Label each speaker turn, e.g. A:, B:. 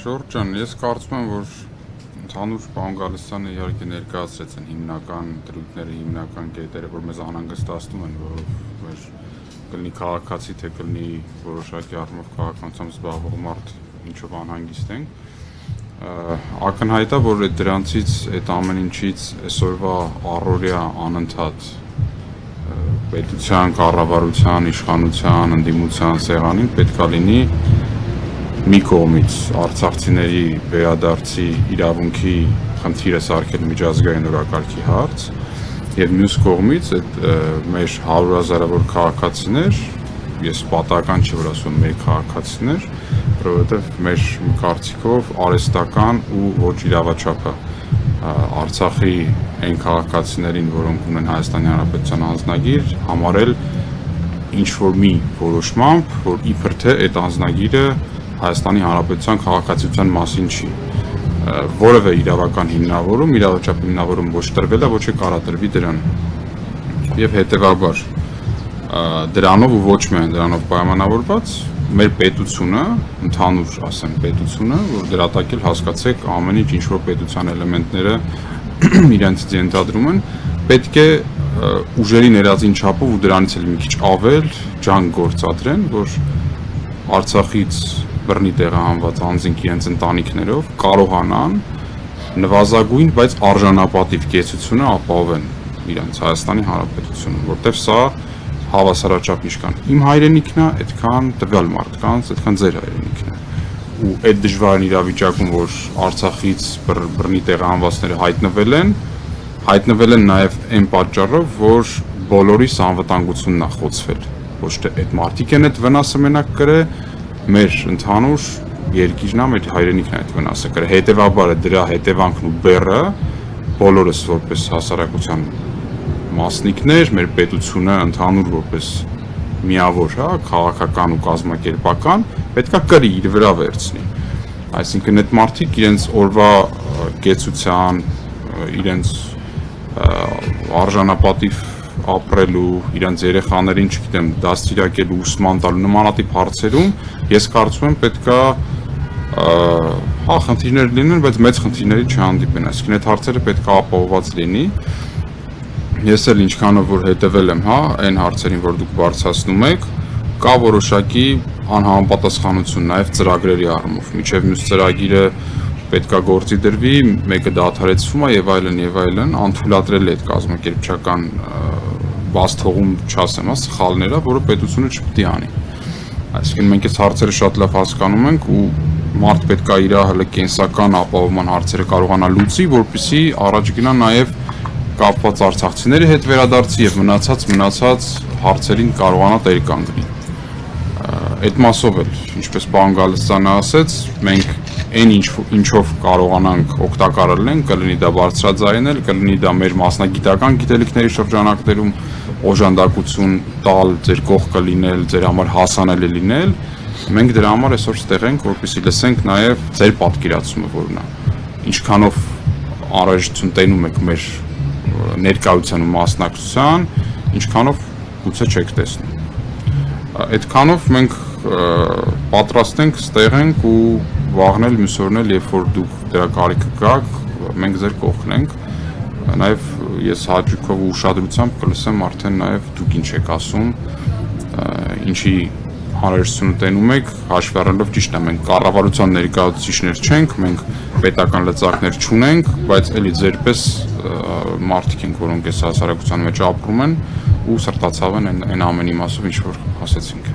A: Ժորժ ջան, ես կարծում եմ, որ ընդհանուր պարոն Գալստյանը իհարկե ներկայացրեց են հիմնական դրույթները, հիմնական կետերը, որ մեզ անհանգստացնում են, որով մեր կլինի քաղաքացի, թե կլինի որոշակի առումով քաղաքականությամբ զբաղվող մարդ ինչով անհանգիստ ենք։ Ակնհայտ է, որ այդ դրանցից, այդ ամեն ինչից այսօրվա առօրյա անընդհատ պետության, կառավարության, իշխանության, ընդդիմության սեղանին պետք է լինի մի կողմից արցախցիների վերադարձի իրավունքի խնդիրը սարքել միջազգային օրակարգի հարց եւ մյուս կողմից այդ մեր հարյուրազարավոր քաղաքացիներ, ես պատահական չի որ ասում մեր քաղաքացիներ, որովհետեւ մեր կարծիքով արհեստական ու ոչ իրավաչափը Արցախի այն քաղաքացիներին, որոնք ունեն Հայաստանի Հանրապետության անձնագիր, համարել ինչ որ մի որոշմամբ, որ իբր թե այդ անձնագիրը Հայաստանի Հանրապետության քաղաքացիության մասին չի, որևէ իրավական հիմնավորում, իրավաչափ հիմնավորում ոչ տրվել է, ոչ է կարատրվի դրան։ Եվ հետևաբար դրանով ու ոչ միայն դրանով պայմանավորված մեր պետությունը, ընդհանուր ասեմ պետությունը, որ դրատակել հասկացեք ամեն ինչ որ պետության էլեմենտները իրենցից ենթադրում են, պետք է ուժերի ներածին չափով ու դրանից էլ մի քիչ ավել ջանք գործադրեն, որ Արցախից բռնի տեղահանված անձինք իրենց ընտանիքներով կարողանան նվազագույն, բայց արժանապատիվ կեցությունը ապահովեն իրենց Հայաստանի Հանրապետությունում, որտեղ սա հավասարաչափ ինչքան իմ հայրենիքն է, այդքան տվյալ մարդկանց, այդքան ձեր հայրենիքն է։ Ու այդ դժվարին իրավիճակում, որ Արցախից բռնի տեղահանվածները հայտնվել են նաև այն պատճառով, որ բոլորիս անվտանգությունն է խոցվել։ Ոչ թե այդ մարդիկ են այդ վնասը մենակ կրել, մեր ընդհանուր երկիրն է, մեր հայրենիքն է այդ վնասը կրել։ Հետևաբար դրա հետևանքն ու բեռը բոլորս որպես հասարակության մասնիկներ, մեր պետությունը ընդհանուր որպես միավոր, քաղաքական ու կազմակերպական պետքա կրի իր վրա վերցնի։ Այսինքն այդ մարդիկ իրենց օրվա կեցության, իրենց արժանապատիվ ապրելու, իրենց երեխաներին, չգիտեմ, դաստիարակելու, ուսման տալու նմանատիպ հարցերում ես կարծում եմ պետքա խնդիրներ լինեն, բայց մեծ խնդիրների չհանդիպեն, այսինքն այդ հարցերը պետքա ապահովված լինի։ Ես էլ ինչքանով որ հետևել եմ, այն հարցերին, որ դուք բարձրացնում եք, կա որոշակի անհամապատասխանություն նաև ծրագրերի առումով։ Մինչև մյուս ծրագիրը պետքա գործի դրվի, մեկը դադարեցվում է եւ այլն, անթույլատրել է այդ կազմակերպչական բաց թողում, չասեմ, սխալները, որը պետությունը չպետք է անի։ Այսինքն մենք այս հարցերը շատ լավ հասկանում ենք ու մարդ պետքա իր հələ կենսական ապահովման հարցերը կարողանա լուծի, որպեսզի առաջ գնա նաև կապված արցախցիների հետ վերադարձի եւ մնացած հարցերին կարողանա տեր կանգնի։ Այդ մասով էլ, ինչպես պարոն Գալստյանը ասեց, մենք այն ինչով կարողանանք օգտակար լինենք, կլինի դա բարձրաձայնել, կլինի դա մեր մասնագիտական գիտելիքների շրջանակներում օժանդակություն տալ, ձեր կողքը լինել, ձեր համար հասանելի լինել։ Մենք դրա համար այսօր ստեղ ենք, որպեսզի լսենք նաև ձեր պատկերացումը որն է։ Ինչքանով անհրաժեշտություն տենում եք մեր ներկայության ու մասնակցության, ինչքանով գուցե չեք տեսնում։ Այդքանով մենք պատրաստ ենք, ստեղ ենք ու վաղնել մյուս օրն էլ, երբ որ դուք դրա կարիքը կաք, մենք ձեր կողքն ենք։ Նաև ես հաճույքով ու ուշադրությամբ կլսեմ արդեն նաև դուք ինչ եք ասում, ինչի անհրաժեշտություն տենում եք, հաշվի առնելով ճիշտ է, մենք կառավարության ներկայացուցիչներ չենք, մենք պետական լծակներ չունենք, բայց էլի ձերպես մարդիկ ենք, որոնք այս հասարակության մեջ ապրում են ու սրտացավ են այն ամենի մասով, ինչ որ ասեցինք։